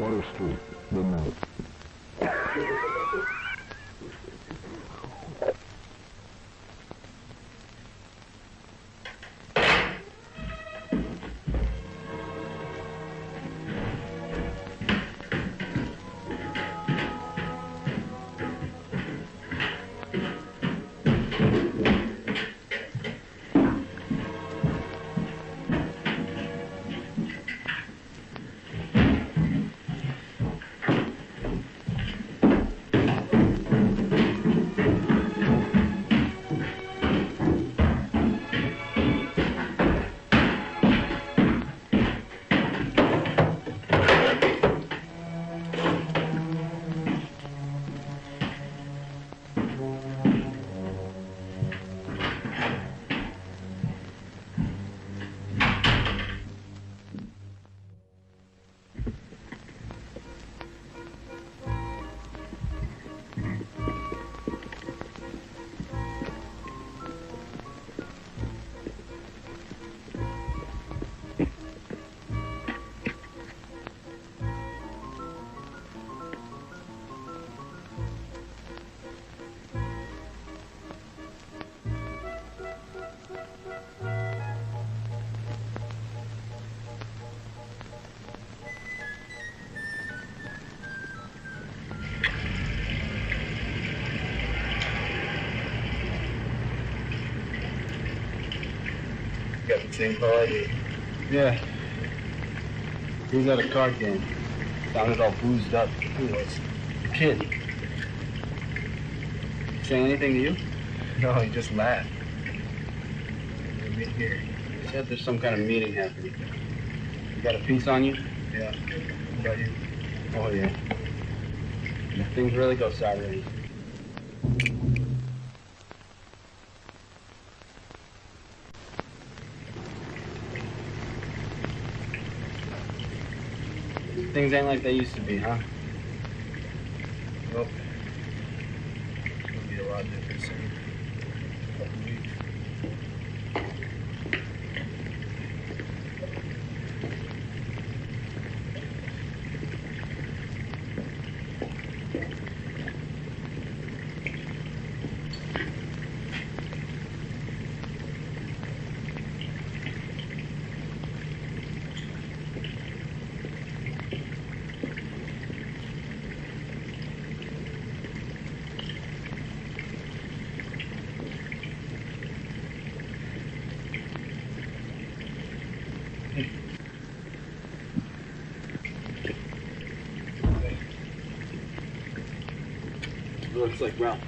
Water Street, midnight. Got the same call I did. Yeah. He was at a card game. Sounded all boozed up. Who was? The kid. Say anything to you? No, he just laughed. We'll meet here. He said there's some kind of meeting happening. You got a piece on you? Yeah. What about you? Oh, yeah. Things really go sideways. Things ain't like they used to be, huh? Nope. It'll be a lot different soon. A couple weeks. Looks like Ralph.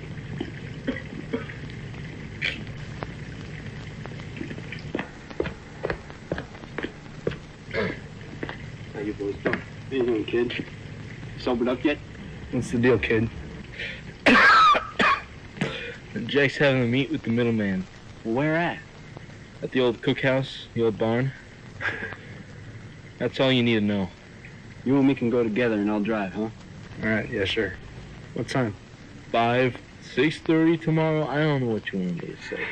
How you boys doing? How you doing, kid? Sobered up yet? What's the deal, kid? Jack's having a meet with the middleman. Well, where at? At the old cookhouse, the old barn. That's all you need to know. You and me can go together and I'll drive, huh? All right, yeah, sure. What time? 6:30 tomorrow. I don't know what you want me to say.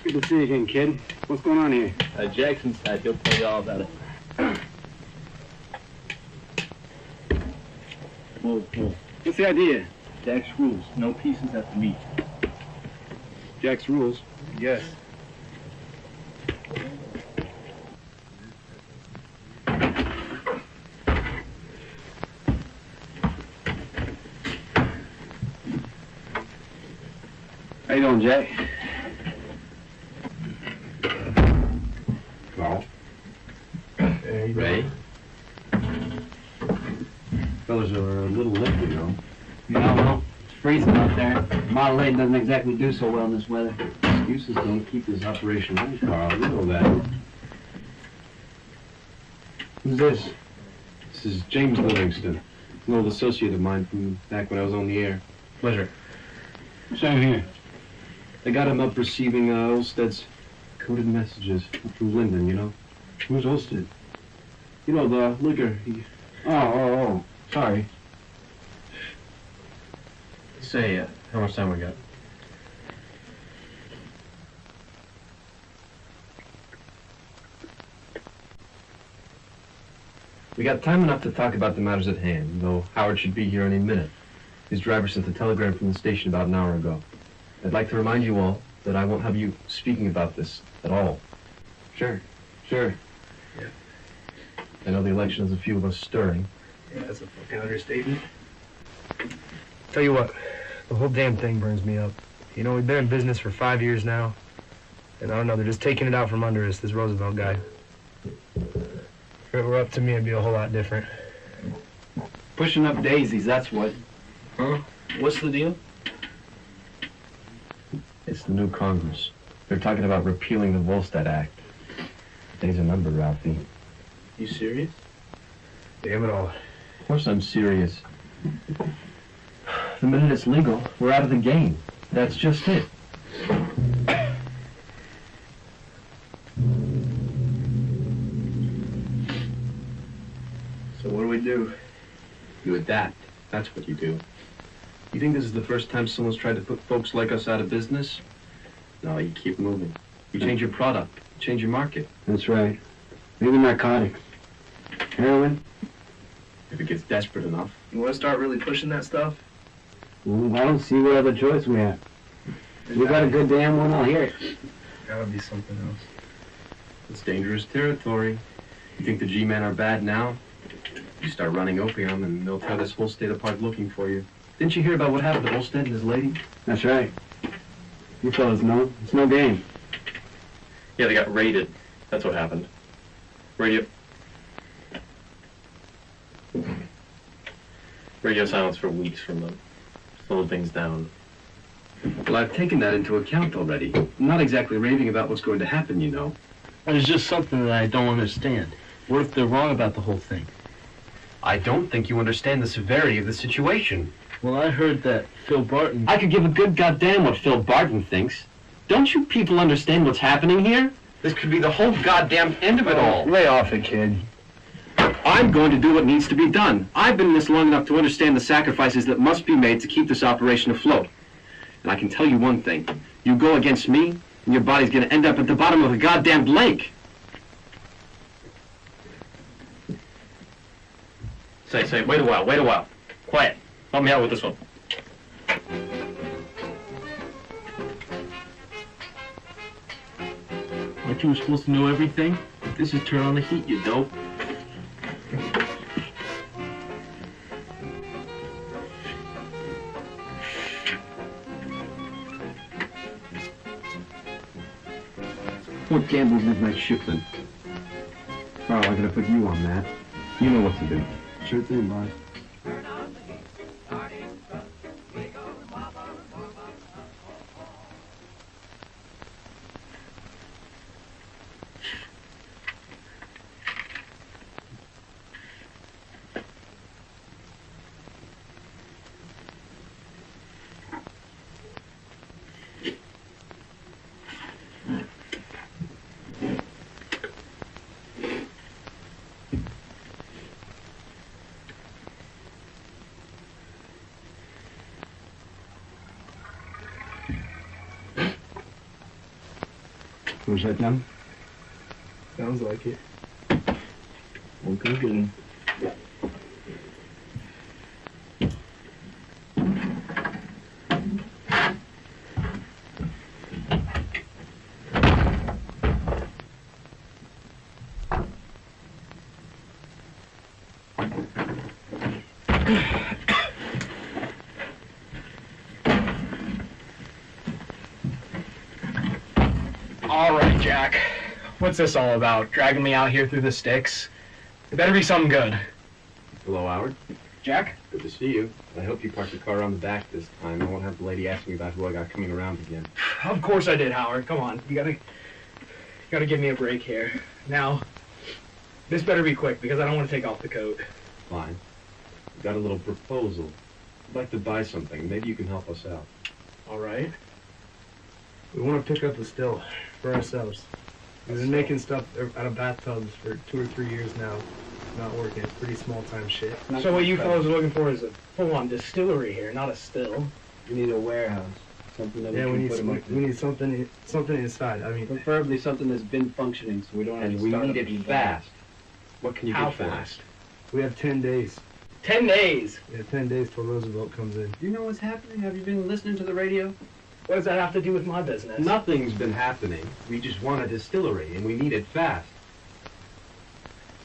Good to see you again, kid. What's going on here? Jack's inside. He'll tell you all about it. Whoa, whoa. What's the idea? Jack's rules. No pieces at the meet. Jack's rules. Yes. How you doing, Jay? Carl. Hey, Ray. Fellas are a little late, you know. Yeah, well, it's freezing out there. Model 8 doesn't exactly do so well in this weather. Excuses don't keep this operation on, Carl. You know that. Who's this? This is James Livingston, an old associate of mine from back when I was on the air. Pleasure. Same here. I got him up receiving Volstead's coded messages from Linden, you know. Who's Volstead? You know, the liquor. Oh. Sorry. Say, how much time we got? We got time enough to talk about the matters at hand, though Howard should be here any minute. His driver sent a telegram from the station about an hour ago. I'd like to remind you all that I won't have you speaking about this at all. Sure. Yeah. I know the election has a few of us stirring. Yeah, that's a fucking understatement. Tell you what, the whole damn thing burns me up. You know, we've been in business for 5 years now, and I don't know, they're just taking it out from under us, this Roosevelt guy. If it were up to me, it'd be a whole lot different. Pushing up daisies, that's what. Huh? What's the deal? It's the new Congress. They're talking about repealing the Volstead Act. Days are numbered, Ralphie. You serious? Damn it all. Of course I'm serious. The minute it's legal, we're out of the game. That's just it. So what do we do? You adapt. That's what you do. You think this is the first time someone's tried to put folks like us out of business? No, you keep moving. You change your product. You change your market. That's right. Maybe narcotics. Heroin? If it gets desperate enough. You want to start really pushing that stuff? Well, I don't see what other choice we have. We got a good damn one, I'll hear it. Gotta be something else. It's dangerous territory. You think the G-men are bad now? You start running opium and they'll tear this whole state apart looking for you. Didn't you hear about what happened to Volstead and his lady? That's right. You fellas know. It's no game. Yeah, they got raided. That's what happened. Radio silence for weeks from them. Slowed things down. Well, I've taken that into account already. I'm not exactly raving about what's going to happen, you know. There's just something that I don't understand. What if they're wrong about the whole thing? I don't think you understand the severity of the situation. Well, I heard that Phil Barton... I could give a good goddamn what Phil Barton thinks. Don't you people understand what's happening here? This could be the whole goddamn end of it all. Lay off it, kid. I'm going to do what needs to be done. I've been in this long enough to understand the sacrifices that must be made to keep this operation afloat. And I can tell you one thing. You go against me, and your body's going to end up at the bottom of a goddamn lake. Say, wait a while. Quiet. Help me out with this one. Aren't you supposed to know everything? This is turn on the heat, you dope. Port Campbell's midnight shipment. Carl, I'm going to put you on that. You know what to do. Sure thing, boss. Was that done? Sounds like it. Okay, good. All right, Jack. What's this all about? Dragging me out here through the sticks? It better be something good. Hello, Howard. Jack? Good to see you. I hope you parked the car on the back this time. I won't have the lady asking me about who I got coming around again. Of course I did, Howard. Come on. You gotta give me a break here. Now, this better be quick because I don't want to take off the coat. Fine. I've got a little proposal. I'd like to buy something. Maybe you can help us out. All right. We want to pick up a still for ourselves. We've been making stuff out of bathtubs for 2 or 3 years now. It's not working. It's pretty small-time shit. So what you fellas are looking for is a full-on distillery here, not a still. We need a warehouse. Something that Yeah, we need something inside. I mean, Preferably something that's been functioning, so we don't have And to we start need up it from fast. What can you How get for us? fast? we have 10 days. 10 days. We have 10 days till Roosevelt comes in. Do you know what's happening? Have you been listening to the radio? What does that have to do with my business? Nothing's been happening. We just want a distillery, and we need it fast.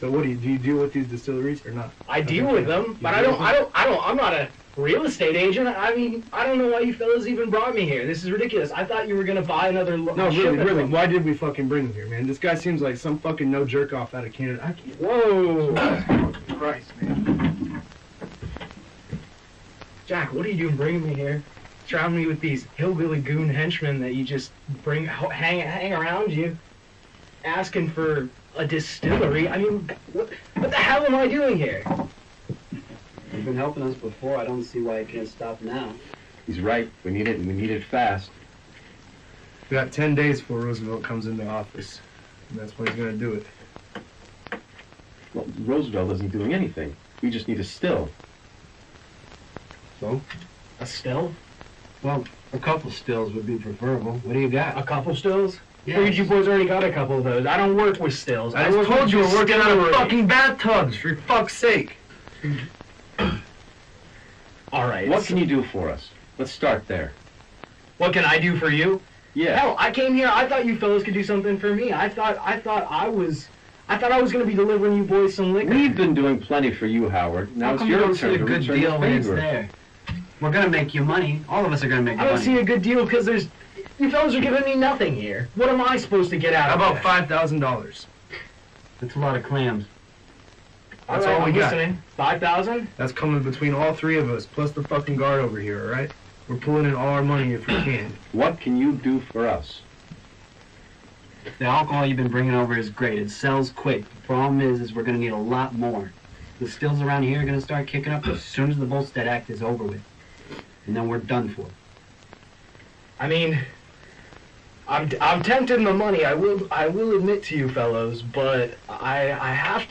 So what do you deal with these distilleries or not? I deal with them, but I'm not a real estate agent. I mean, I don't know why you fellas even brought me here. This is ridiculous. I thought you were gonna buy another No, really. Why did we fucking bring him here, man? This guy seems like some fucking no jerk off out of Canada. I can't. Whoa. Christ, man. Jack, what are you doing bringing me here? Traveling me with these hillbilly goon henchmen that you just hang around you, asking for a distillery. I mean, what the hell am I doing here? You've been helping us before. I don't see why you can't stop now. He's right. We need it, and we need it fast. We got 10 days before Roosevelt comes into office. And that's when he's gonna do it. Well, Roosevelt isn't doing anything. We just need a still. So? A still? Well, a couple stills would be preferable. What do you got? A couple stills? Figured you boys already got a couple of those. I don't work with stills. I just told you we're working out of distillery. fucking bathtubs, for fuck's sake. All right. What can you do for us? Let's start there. What can I do for you? Yeah. Hell, I came here. I thought you fellas could do something for me. I thought I was going to be delivering you boys some liquor. We've been doing plenty for you, Howard. Now How it's come you your don't see turn a to good return deal the when it's favor. there? We're gonna make you money. All of us are gonna make you I don't money. see a good deal because you fellas are giving me nothing here. What am I supposed to get out How of about this? $5,000? That's a lot of clams. That's All right, all we I'm got. listening. 5,000? That's coming between all three of us, plus the fucking guard over here, alright? We're pulling in all our money if we can. What can you do for us? The alcohol you've been bringing over is great. It sells quick. The problem is we're gonna need a lot more. The stills around here are gonna start kicking up as soon as the Volstead Act is over with, and then we're done for. I mean, I'm tempted in the money. I will admit to you fellows, but I have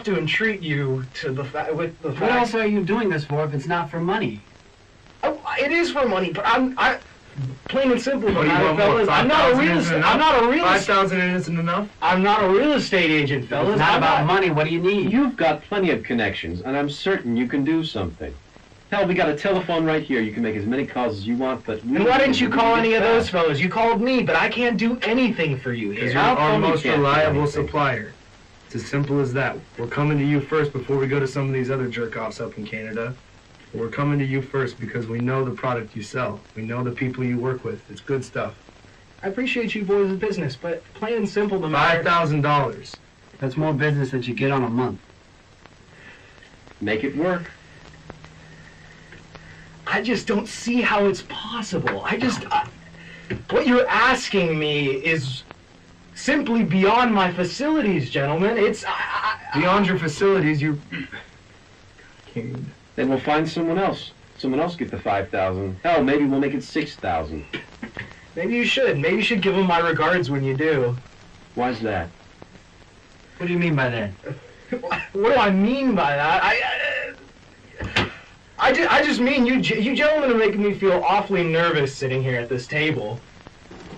to entreat you to the fact with the What fact. else are you doing this for if it's not for money? Oh, it is for money, but I plain and simple, What do you want more? fellas. I'm not a 5,000 real isn't estate. I'm enough? not a real estate. 5,000 isn't enough? I'm not a real estate agent, If fellas. it's not I'm about money, what do you need? You've got plenty of connections, and I'm certain you can do something. Hell, we got a telephone right here. You can make as many calls as you want, but... And why didn't you call any of those fellas? You called me, but I can't do anything for you Because here. you're How our come you most can't do reliable anything? supplier. It's as simple as that. We're coming to you first before we go to some of these other jerk-offs up in Canada. We're coming to you first because we know the product you sell. We know the people you work with. It's good stuff. I appreciate you boys' business, but plain and simple, the matter... $5,000. That's more business than you get on a month. Make it work. I just don't see how it's possible. What you're asking me is simply beyond my facilities, gentlemen. It's... Beyond your facilities, you... Can't. Then we'll find someone else. Someone else get the 5,000. Hell, maybe we'll make it 6,000. Maybe you should. Maybe you should give them my regards when you do. Why's that? What do you mean by that? What do I mean by that? I just mean you gentlemen are making me feel awfully nervous sitting here at this table,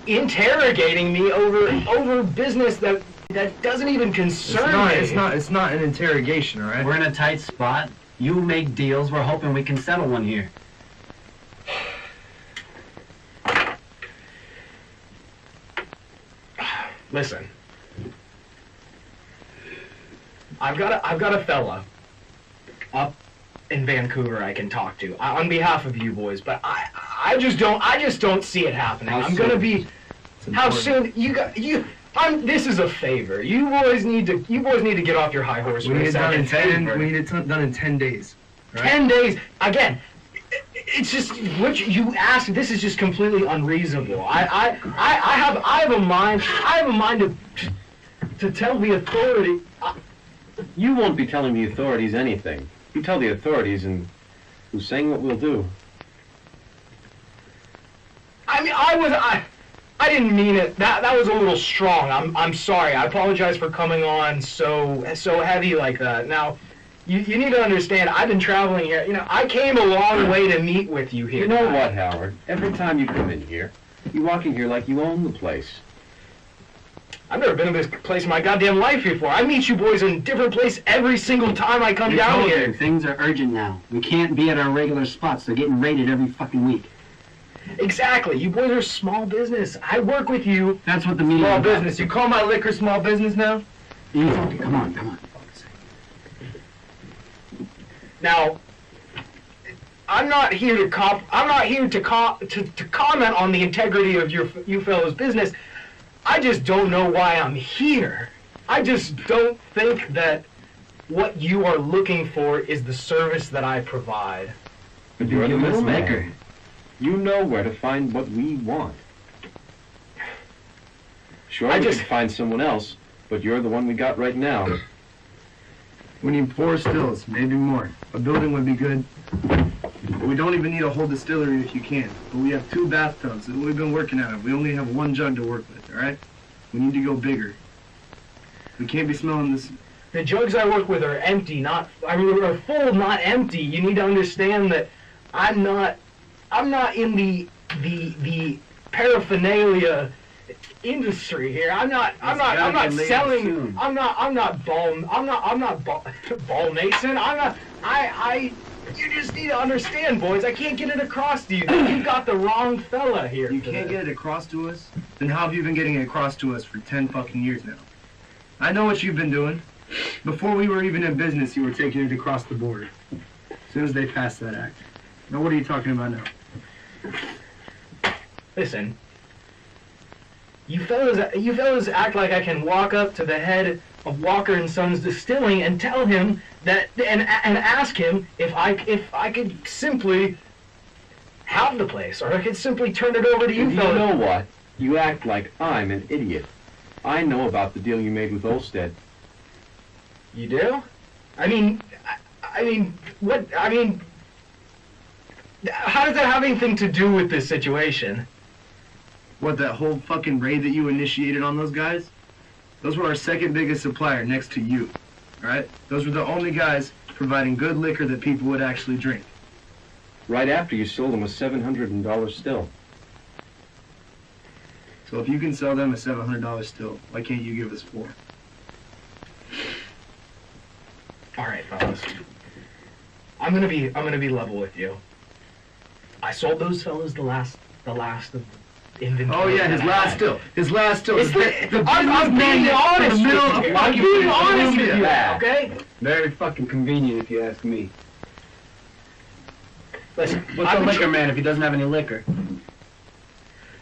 interrogating me over business that doesn't even concern me. It's not an interrogation, all right? We're in a tight spot. You make deals. We're hoping we can settle one here. Listen, I've got a fella up in Vancouver I can talk to on behalf of you boys, but I just don't see it happening. How I'm gonna soon? be How soon this is a favor. You boys need to get off your high horse. We need it done in 10. Favor. We need it done in 10 days. Right? 10 days. Again, it's just what you asked. This is just completely unreasonable. I have a mind. I have a mind to tell the authority. You won't be telling the authorities anything. You tell the authorities, and who's saying what we'll do? I mean, I didn't mean it. That was a little strong. I'm sorry. I apologize for coming on so heavy like that. Now, you need to understand. I've been traveling here. You know, I came a long way to meet with you here. You know what, Howard? Every time you come in here, you walk in here like you own the place. I've never been to this place in my goddamn life before. I meet you boys in a different place every single time I come down told here. you, things are urgent now. We can't be at our regular spots. They're getting raided every fucking week. Exactly. You boys are small business. I work with you. That's what the meeting Small is about. business. You call my liquor small business now? Easy. Come on. Now, I'm not here to comment on the integrity of you fellows' business. I just don't know why I'm here. I just don't think that what you are looking for is the service that I provide. But you're the middleman. liquor. You know where to find what we want. Sure, I we just- could find someone else, but you're the one we got right now. We need 4 stills, maybe more. A building would be good. We don't even need a whole distillery if you can. But we have 2 bathtubs that we've been working at. We only have 1 jug to work with, all right? We need to go bigger. We can't be smelling this. The jugs I work with are empty, are full, not empty. You need to understand that I'm not in the paraphernalia industry here. I'm not selling. I'm not ball mason. You just need to understand, boys. I can't get it across to you. You've got the wrong fella here. You for can't this. get it across to us? Then how have you been getting it across to us for 10 fucking years now? I know what you've been doing. Before we were even in business, you were taking it across the border. As soon as they passed that act. Now what are you talking about now? Listen. You fellas act like I can walk up to the head of Walker and Sons Distilling and tell him that and ask him if I could simply have the place, or I could simply turn it over to you You fellas. know what? You act like I'm an idiot. I know about the deal you made with Volstead. You do? I mean, what? I mean, how does that have anything to do with this situation? What, that whole fucking raid that you initiated on those guys? Those were our second biggest supplier next to you, alright? Those were the only guys providing good liquor that people would actually drink. Right after you sold them a $700 still. So if you can sell them a $700 still, why can't you give us 4? All right, fellas. I'm gonna be level with you. I sold those fellas the last of the inventory. Oh yeah, that his I last had. still. His last still. It's I'm being honest with you. I'm being honest with you, okay? Very fucking convenient if you ask me. Listen, What's a liquor man if he doesn't have any liquor?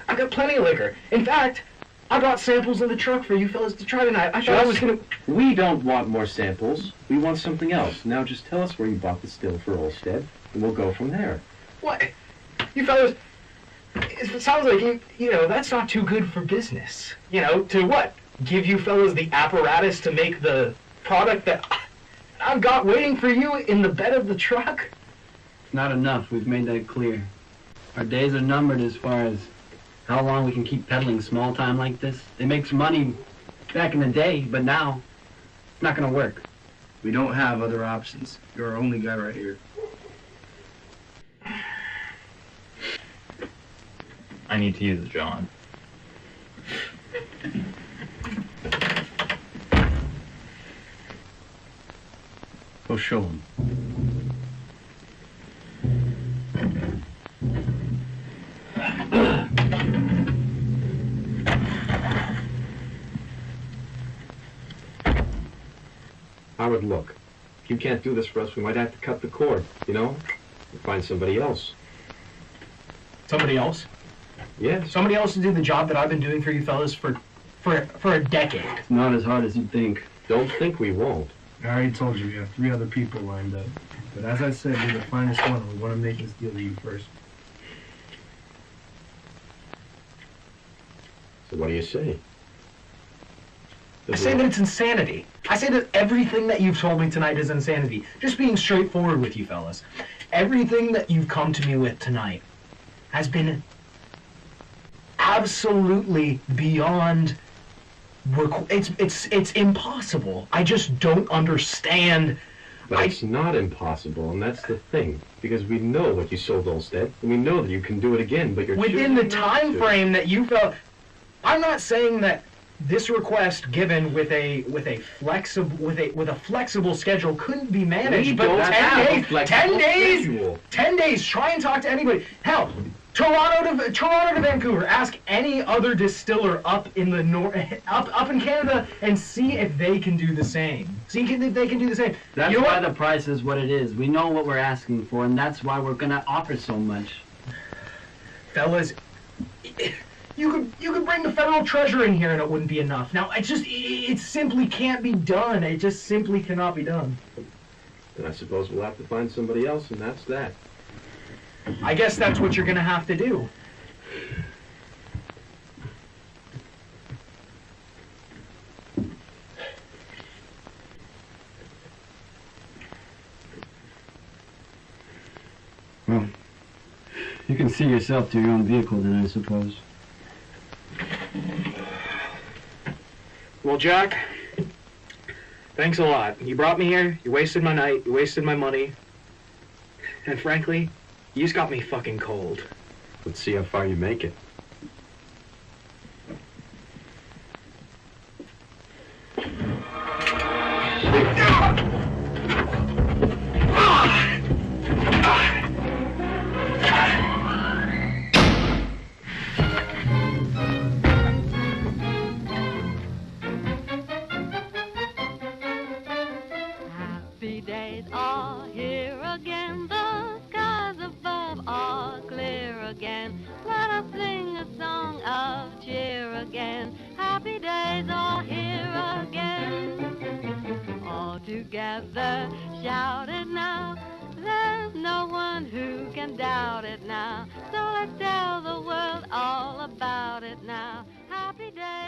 I've got plenty of liquor. In fact, I brought samples in the truck for you fellas to try tonight. I thought I was gonna... We don't want more samples. We want something else. Now just tell us where you bought the still for Volstead, and we'll go from there. What? You fellas... It sounds like, you know, that's not too good for business. You know, to what? Give you fellas the apparatus to make the product that I've got waiting for you in the bed of the truck? It's not enough. We've made that clear. Our days are numbered as far as how long we can keep peddling small time like this. They make some money back in the day, but now it's not going to work. We don't have other options. You're our only guy right here. I need to use John. Go show him. Howard, look. If you can't do this for us, we might have to cut the cord, you know? Or find somebody else. Somebody else? Yeah. Somebody else to do the job that I've been doing for you fellas for a decade. It's not as hard as you think. Don't think we won't. I already told you we have 3 other people lined up. But as I said, you're the finest one, and we want to make this deal to you first. So what do you say? I say that it's insanity. I say that everything that you've told me tonight is insanity. Just being straightforward with you fellas. Everything that you've come to me with tonight has been absolutely beyond it's impossible. I just don't understand. But it's not impossible, and that's the thing. Because we know what you sold Volstead, and we know that you can do it again, but you're within the choosing not time to. frame that you felt. I'm not saying that this request given with a flexible schedule couldn't be managed, We but don't have a 10 days, flexible 10 days, schedule. 10 days. Try and talk to anybody. Hell, Toronto to Vancouver. Ask any other distiller up in the up in Canada and see if they can do the same. See if they can do the same. That's You know why what? the price is what it is. We know what we're asking for, and that's why we're gonna offer so much. Fellas, you could bring the federal treasurer in here and it wouldn't be enough. Now it simply can't be done. It just simply cannot be done. Then I suppose we'll have to find somebody else, and that's that. I guess that's what you're gonna have to do. Well, you can see yourself to your own vehicle then, I suppose. Well, Jack, thanks a lot. You brought me here, you wasted my night, you wasted my money, and frankly, you just got me fucking cold. Let's see how far you make it. Happy days are here again, the skies above are clear again. Let us sing a song of cheer again. Happy days are here again. All together shout it now. There's no one who can doubt it now. So let's tell the world all about it now. Happy days.